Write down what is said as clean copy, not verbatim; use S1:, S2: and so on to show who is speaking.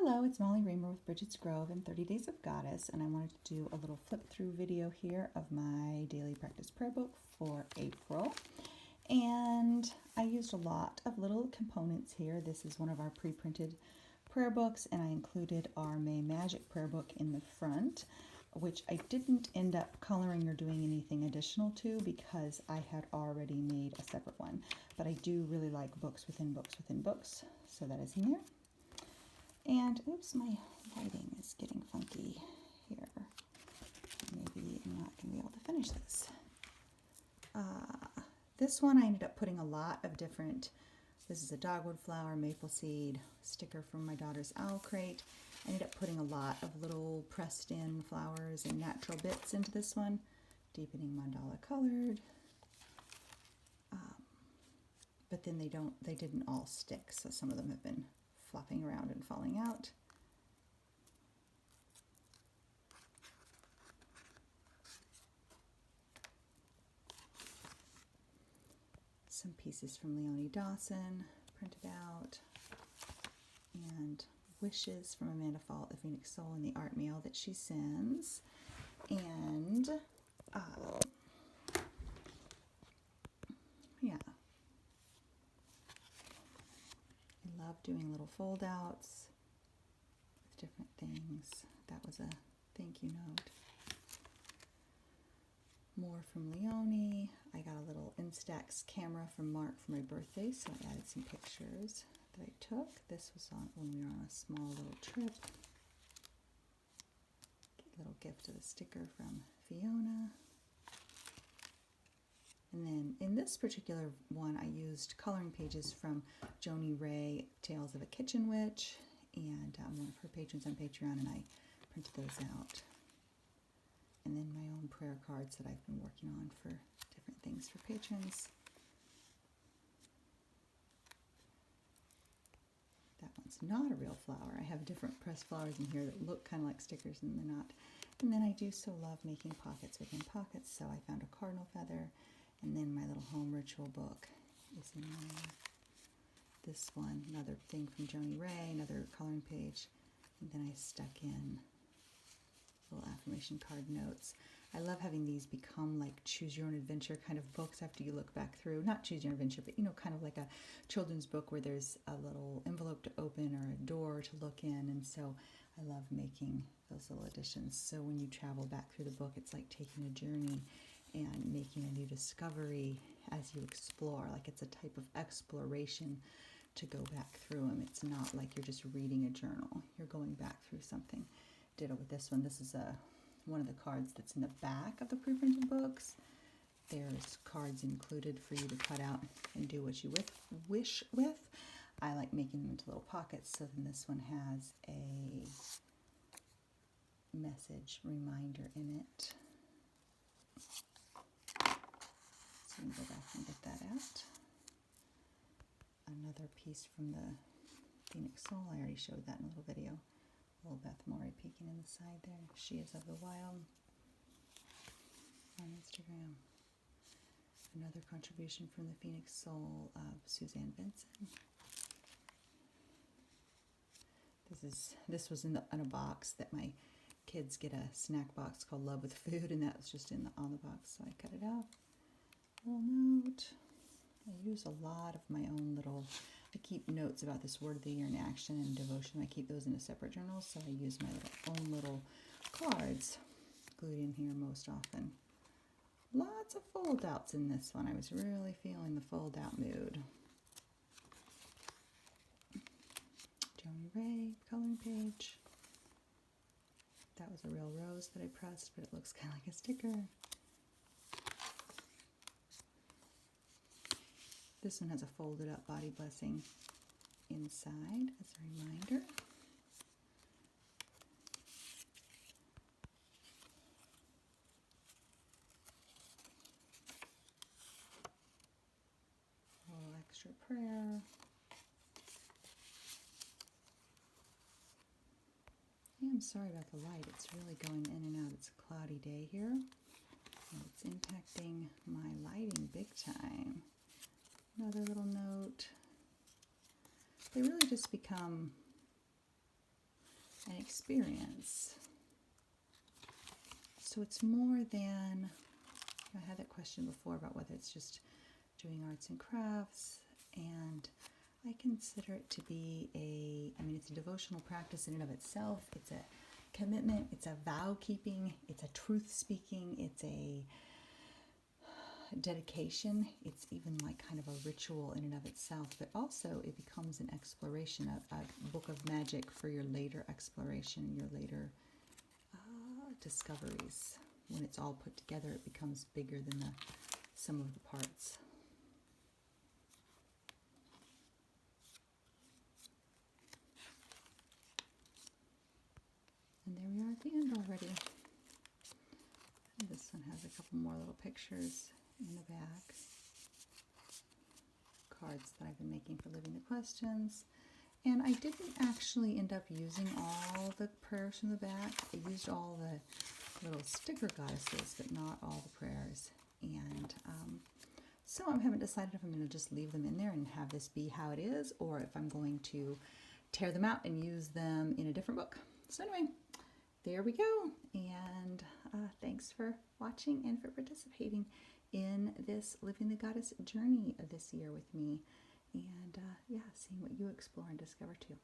S1: Hello, it's Molly Reamer with Bridget's Grove and 30 Days of Goddess, and I wanted to do a little flip through video here of my daily practice prayer book for April. And I used a lot of little components here. This is one of our pre-printed prayer books, and I included our May Magic prayer book in the front, which I didn't end up coloring or doing anything additional to because I had already made a separate one. But I do really like books within books within books, so that is in there. And oops, my lighting is getting funky here. Maybe I'm not going to be able to finish this. This one I ended up putting a lot of different, this is a dogwood flower, maple seed, sticker from my daughter's owl crate. I ended up putting a lot of little pressed in flowers and natural bits into this one, deepening mandala colored. But then they didn't all stick, so some of them have been flopping around and falling out. Some pieces from Leonie Dawson printed out, and wishes from Amanda Fall, the Phoenix Soul, in the art mail that she sends. And yeah, I love doing little fold outs with different things. That was a thank you note. More from Leonie. I got a little Instax camera from Mark for my birthday, so I added some pictures that I took. This was on when we were on a small little trip. A little gift of a sticker from Fiona. And then in this particular one, I used coloring pages from Joni Ray, Tales of a Kitchen Witch, and one of her patrons on Patreon, and I printed those out. And then my own prayer cards that I've been working on for different things for patrons. That one's not a real flower. I have different pressed flowers in here that look kind of like stickers and they're not. And then I do so love making pockets within pockets, so I found a cardinal feather, and then my little home ritual book is in there. This one, another thing from Joni Ray, another coloring page, and then I stuck in little affirmation card notes. I love having these become like choose your own adventure kind of books after you look back through. Not choose your own adventure, but kind of like a children's book where there's a little envelope to open or a door to look in. And so I love making those little additions. So when you travel back through the book, it's like taking a journey and making a new discovery as you explore. Like it's a type of exploration to go back through them. It's not like you're just reading a journal. You're going back through something. Ditto with this one. This is one of the cards that's in the back of the pre-printed books. There's cards included for you to cut out and do what you wish with. I like making them into little pockets, so then this one has a message reminder in it. So you can go back and get that out. Another piece from the Phoenix Soul. I already showed that in a little video. Little Beth Morey peeking in the side there. She is of the wild on Instagram. Another contribution from the Phoenix Soul of Suzanne Benson. This was in a box that my kids get a snack box called Love with Food, and that was just on the box, so I cut it out. Little note. I use a lot of my own little. I keep notes about this word of the year in action and devotion. I keep those in a separate journal, so I use my own little cards glued in here most often. Lots of fold outs in this one. I was really feeling the fold out mood. Joni Ray coloring page. That was a real rose that I pressed, but it looks kind of like a sticker. This one has a folded up body blessing inside as a reminder. A little extra prayer. Yeah, I'm sorry about the light. It's really going in and out. It's a cloudy day here, and it's impacting my lighting big time. Another little note. They really just become an experience. So it's more than, I had that question before about whether it's just doing arts and crafts, and I consider it to be it's a devotional practice in and of itself. It's a commitment, it's a vow keeping, it's a truth speaking, it's a dedication, it's even like kind of a ritual in and of itself, but also it becomes an exploration, a book of magic for your later exploration, your later discoveries. When it's all put together, it becomes bigger than the sum of the parts. And there we are at the end already. And this one has a couple more little pictures in the back. Cards that I've been making for Living the Questions. And I didn't actually end up using all the prayers from the back. I used all the little sticker goddesses, but not all the prayers. And so I haven't decided if I'm going to just leave them in there and have this be how it is, or if I'm going to tear them out and use them in a different book. So anyway, there we go. And thanks for watching and for participating in this Living the Goddess journey this year with me. And seeing what you explore and discover too.